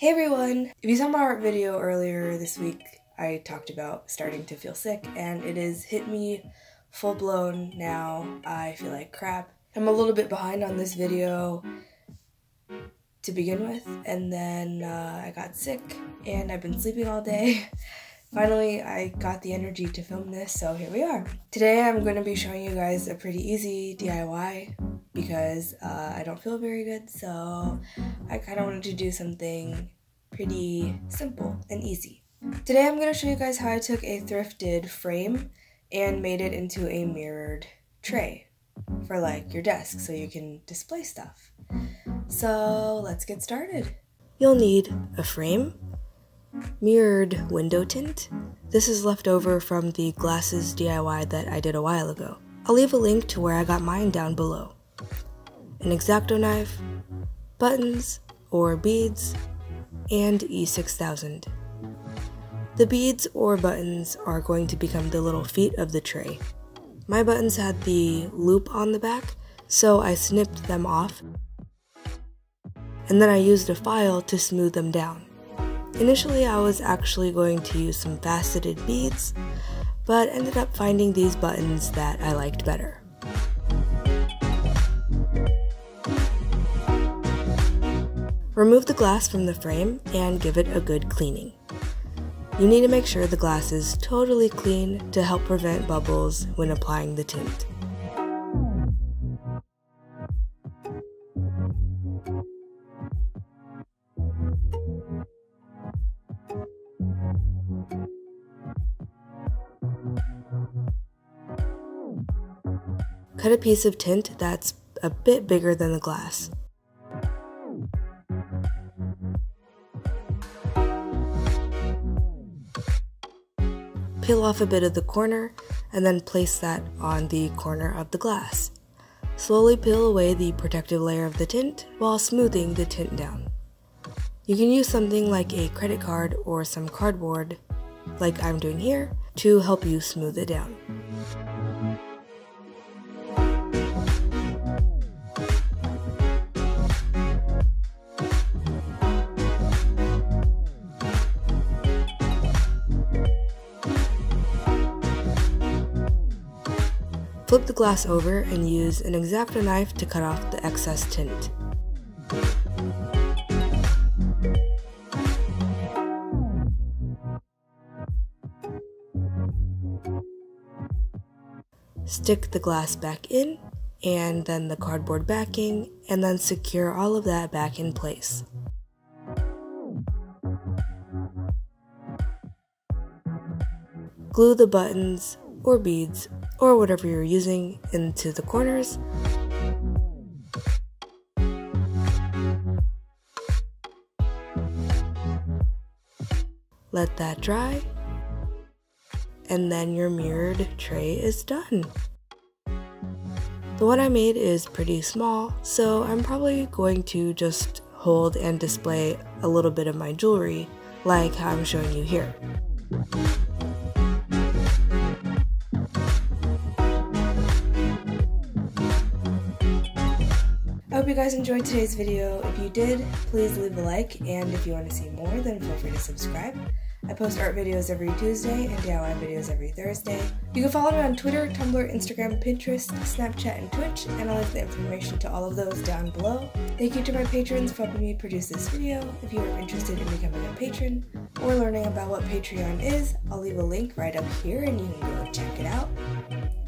Hey everyone! If you saw my art video earlier this week, I talked about starting to feel sick, and it has hit me full blown now. I feel like crap. I'm a little bit behind on this video to begin with, and then I got sick, and I've been sleeping all day. Finally, I got the energy to film this, so here we are. Today I'm going to be showing you guys a pretty easy DIY because I don't feel very good, so I kind of wanted to do something pretty simple and easy. Today I'm going to show you guys how I took a thrifted frame and made it into a mirrored tray for like your desk so you can display stuff. So let's get started. You'll need a frame, mirrored window tint. This is left over from the glasses DIY that I did a while ago. I'll leave a link to where I got mine down below. An X-Acto knife, buttons or beads, and E6000. The beads or buttons are going to become the little feet of the tray. My buttons had the loop on the back, so I snipped them off, and then I used a file to smooth them down. Initially, I was actually going to use some faceted beads, but ended up finding these buttons that I liked better. Remove the glass from the frame and give it a good cleaning. You need to make sure the glass is totally clean to help prevent bubbles when applying the tint. Cut a piece of tint that's a bit bigger than the glass. Peel off a bit of the corner and then place that on the corner of the glass. Slowly peel away the protective layer of the tint while smoothing the tint down. You can use something like a credit card or some cardboard, like I'm doing here, to help you smooth it down. Flip the glass over and use an X-Acto knife to cut off the excess tint. Stick the glass back in, and then the cardboard backing, and then secure all of that back in place. Glue the buttons or beads or whatever you're using into the corners. Let that dry, and then your mirrored tray is done. The one I made is pretty small, so I'm probably going to just hold and display a little bit of my jewelry, like how I'm showing you here. I hope you guys enjoyed today's video. If you did, please leave a like, and if you want to see more, then feel free to subscribe. I post art videos every Tuesday and DIY videos every Thursday. You can follow me on Twitter, Tumblr, Instagram, Pinterest, Snapchat, and Twitch, and I'll leave the information to all of those down below. Thank you to my patrons for helping me produce this video. If you are interested in becoming a patron or learning about what Patreon is, I'll leave a link right up here and you can go check it out.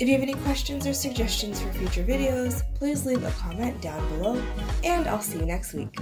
If you have any questions or suggestions for future videos, please leave a comment down below, and I'll see you next week.